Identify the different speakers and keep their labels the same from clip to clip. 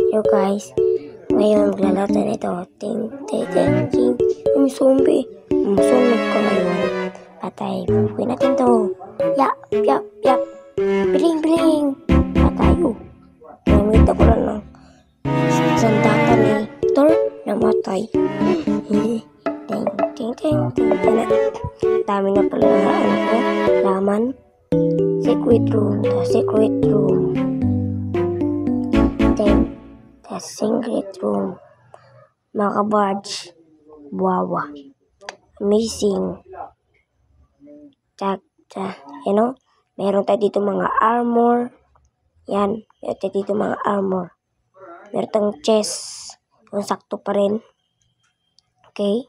Speaker 1: Yo guys, ngayon maglalaro na ito. Ting, ting, ting, ting. Yung zombie. Masunog ka ngayon. Patay. Bukuin natin to. Yap, yap, yap. Biling, biling. Patay. Gamit ako lang ng sandata ni Thor. Namatay. Ting, ting, ting, ting. Dami na pala ko. Laman. Secret room. The secret room. Then, the secret room. Mga barge. Wawa. Amazing. You know, meron tayo dito mga armor. Yan. Meron tayo dito mga armor. Meron tayong chest. Kung sakto pa rin. Okay.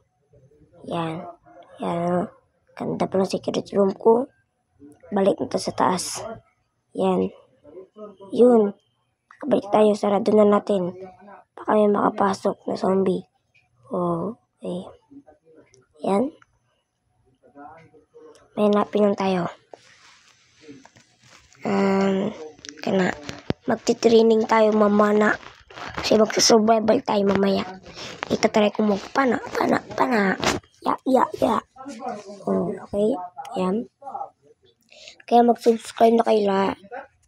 Speaker 1: Yan. Yan. Ganda pa ng secret room ko. Balik na sa taas. Yan. Yun. Balik tayo. Sarado na natin. Baka may makapasok na zombie. Okay. Yan. May hanapin lang tayo. Kana. Magti-training tayo mamana. Kasi magsasurvival tayo mamaya. Itatry ko pana. Ya. Okay. Yan. Kaya mag-subscribe na kayo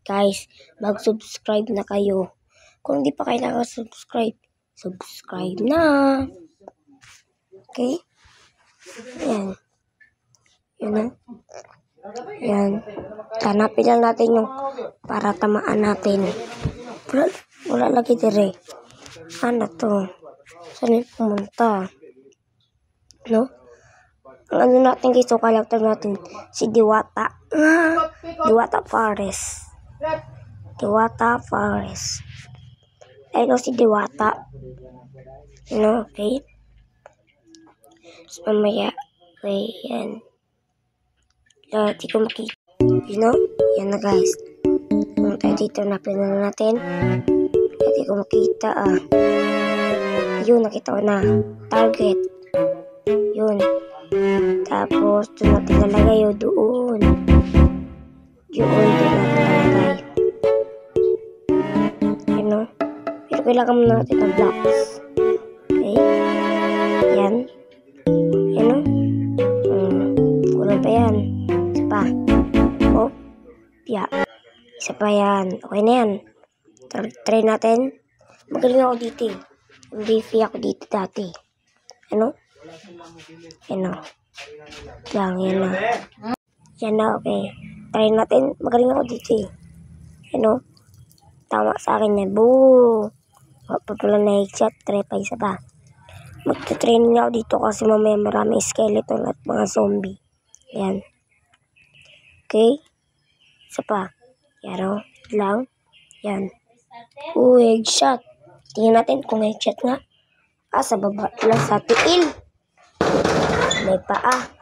Speaker 1: guys. Mag-subscribe na kayo. Kung hindi pa kayo nakasubscribe, subscribe na. Okay? Yan. Yun na. Yan. Hanapin lang natin yung para tamaan natin. Wala lagi dire. Ano to? Saan yung pumunta? No? Ang ano natin guys, so kalaktan natin si Diwata. Diwata Forest. Diwata Forest. Ayun si Diwata. Okay? So, mamaya. Okay, yan. Di ko makita. Yan na guys. Kung tayo dito, napin na natin. Di ko makita Yun, nakita ko na. Target. Yun. Tapos, doon natin lalagay doon. Doon natin lalagay. Pero kailangan mo natin ng blocks. Okay. Yan. Kulang pa yan. Isa pa. Isa pa yan. Okay na yan. Try natin. Magaling ako dito. MVP ako dito dati. Yan na. Yan na, okay. Try natin. Magaling ako dito Tama sa akin yan. Boo! Pagpapala na headshot. Try pa isa pa. Magta-training ako dito kasi mamaya maraming skeleton at mga zombie. Yan. Okay. Isa pa. Yan lang. Yan. Headshot. Tingnan natin kung headshot nga. Sa baba lang sa tiil. May paa.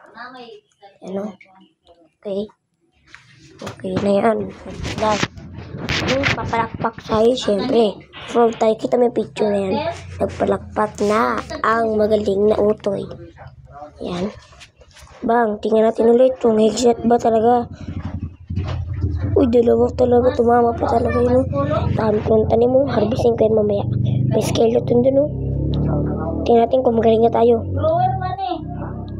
Speaker 1: Okay. Okay na yan. Yung papalakpak tayo, syempre. From tayo, kita may picture na yan. Nagpalakpak na ang magaling na utoy. Yan. Bang, tingnan natin ulit kung headshot ba talaga. Dalawa talaga. Tumama pa talaga yun. Dami kong tanim mo. Harvesting ko yan mamaya. May skeleton dun Tingnan natin kung magaling na tayo.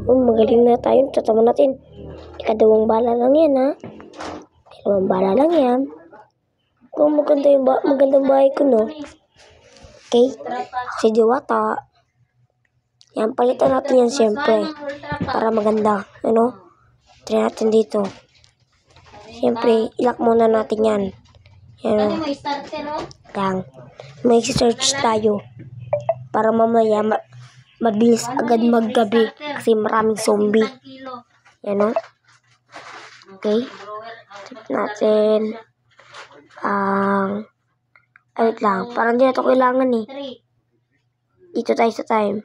Speaker 1: Magaling na tayo. Tatama natin. Ikadawang bala lang yan Dalawang bala lang yan. Kung magandang bahay ko Okay. Si Diwata. Yan, palitan natin yan siyempre. Para maganda. Try natin dito. Siyempre, ilak muna natin yan. Yan lang. May search tayo. Para mamaya mabilis agad maggabi. Kasi maraming zombie. Yan Okay. Tip natin. Ayun lang. Parang di na ito kailangan Dito tayo sa time.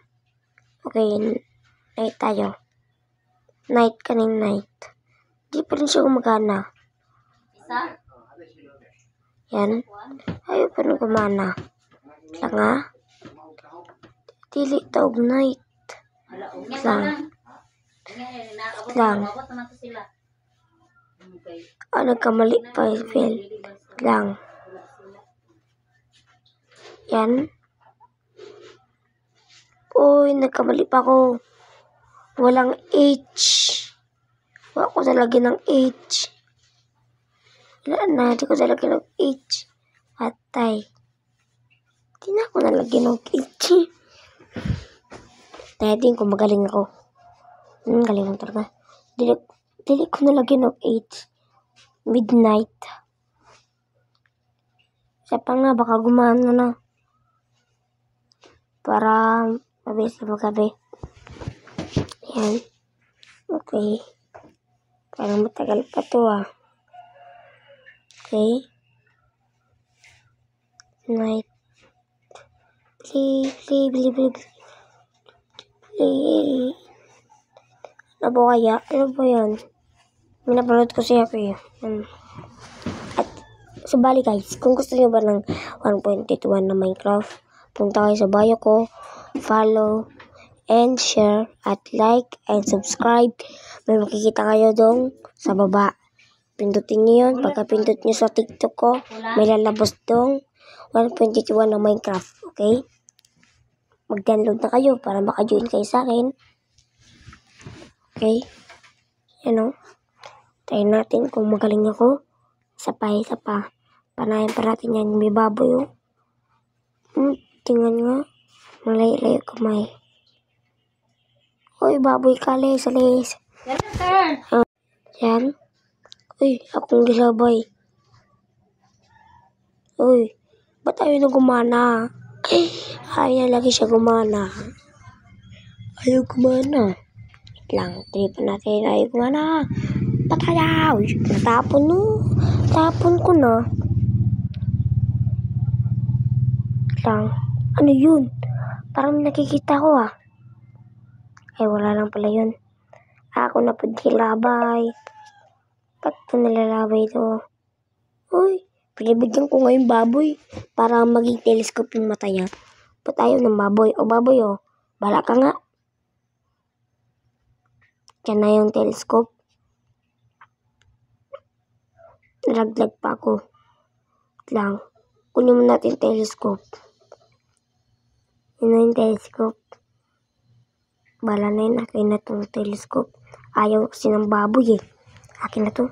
Speaker 1: Okay. Night tayo. Night kaning night. Di pa rin siya gumagana. Yan. Ayaw pa rin gumana. Lang Dili taog night. Lang. Nagkamali pa. Lang. Yan. Uy, nagkamali pa ako. Walang H. Wala ko talaga ng H. Wala na, di ko talaga ng H. Patay. Di na ako nalagyan ng H. Natin kung magaling ako. Galing mo talaga. Dili ko nalagyan ng H. Midnight. Siya pa nga, baka gumana na. Para mabilis na magabi. Yan. Okay. Parang matagal pa to ah. Okay. Night. Play. Ano ba kaya? Ano ba yan? Minapanood ko siya ko yun. At sabali guys, kung gusto niyo ba ng 1.81 na Minecraft, punta kayo sa bio ko, follow, and share, at like, and subscribe. May makikita kayo dong sa baba. Pindutin niyo yun. Pagka-pindot niyo sa TikTok ko, may lalabas dong 1.81 na Minecraft. Okay? Mag-download na kayo para maka-join kayo sa akin. Okay? Yan o. Try natin kung magaling ako. Isa pa. Panayan pa natin yan. May baboy o. Tingnan nga. Malay-layo kamay. Uy, baboy ka, Les. Yan. Uy, akong gisabay. Uy, ba't ayaw na gumana? Ayaw na lagi siya gumana. Ayaw gumana. Wait lang, tripan natin. Ayaw gumana. Patayaw. Natapon no. Tapon ko na. Wait lang. Ano yun? Parang nakikita ko ah. Ay, wala lang pala yun. Ako na po nilabay. Ba't ko nilalabay ito? Uy, pinibigyan ko ngayon baboy para maging telescope yung mata niya. Ba't ayaw ng baboy? O baboy o, bala ka nga. Yan na yung telescope. Nalaglag pa ako. Wait lang. Kunin mo natin telescope. Yun na yung telescope. Bala na yun. Akin na itong telescope. Ayaw kasi ng baboy eh. Akin na to.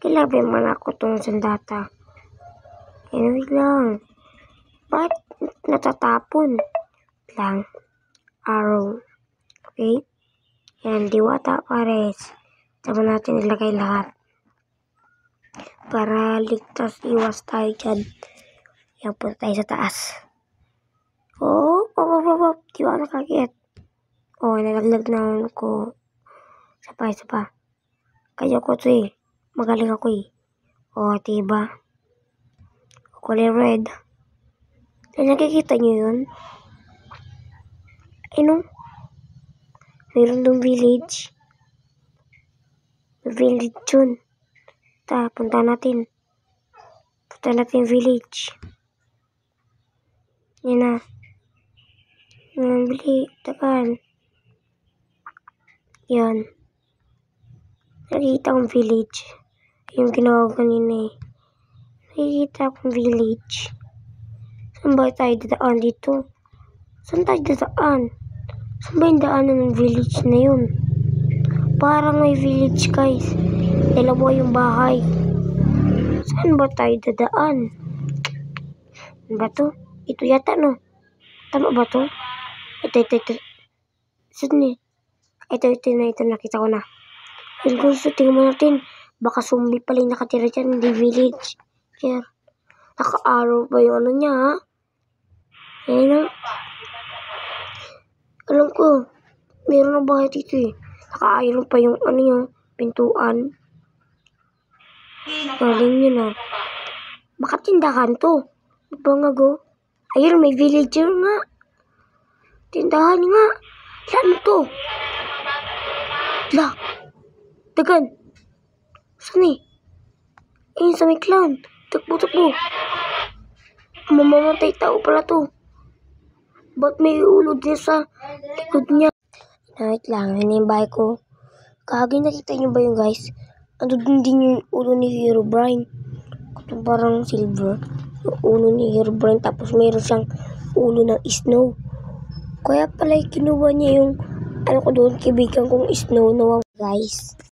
Speaker 1: Kilabi man ako itong sandata. Wait lang. Ba't natatapon? Wait lang. Arrow. Okay. Yan. Diwata pares. Sama natin ilagay lahat. Para ligtas iwas tayo dyan. Yan po tayo sa taas. Oh. Di ba nakakit? Oh, nalaglag na ko. Isa pa. Kaya ko ito eh. Magaling ako eh. Oh, diba? Kulay red. Ay, nakikita nyo yun? Ano? Mayroon dong village. Village yun. Punta natin village. Yan na. Bili. Takan. Yan. Nakikita kong village. Yung ginawa ko kanina eh. Nakikita akong village. Saan ba tayo dadaan dito? Saan tayo dadaan? Saan ba yung daanan ng village na yun? Parang may village guys. Dalawa yung bahay. Saan ba tayo dadaan? Ano ba to? Ito yata no? Tama ba to? Ito. Saan eh? Ito nakita ko na. Yung gusto, tingnan mo natin. Baka zombie pala yung nakatira dyan. Hindi village. Here. Naka-arrow ba yung ano niya, ha? Ayan na. Alam ko. Meron na bahay dito, eh. Naka-iron pa yung ano yung pintuan. Galing yun, ha. Baka tindahan to. Bangago. Ayun, may villager nga. Tindahan nga. Saan to? Lah. Dagan. Saan eh? Ayun sa may clown. Takbo. Mamamatay tao pala to. Ba't may ulo din sa likod niya? Wait lang. Yun yung bahay ko. Kagay nakita nyo ba yung guys? Ano din yung ulo ni Herobrine? Ito parang silver. yung ulo ni Herobrine tapos mayroon siyang ulo ng Snow. Kaya pala kinuha niya yung ano ko doon, kaibigan kong Snow na guys.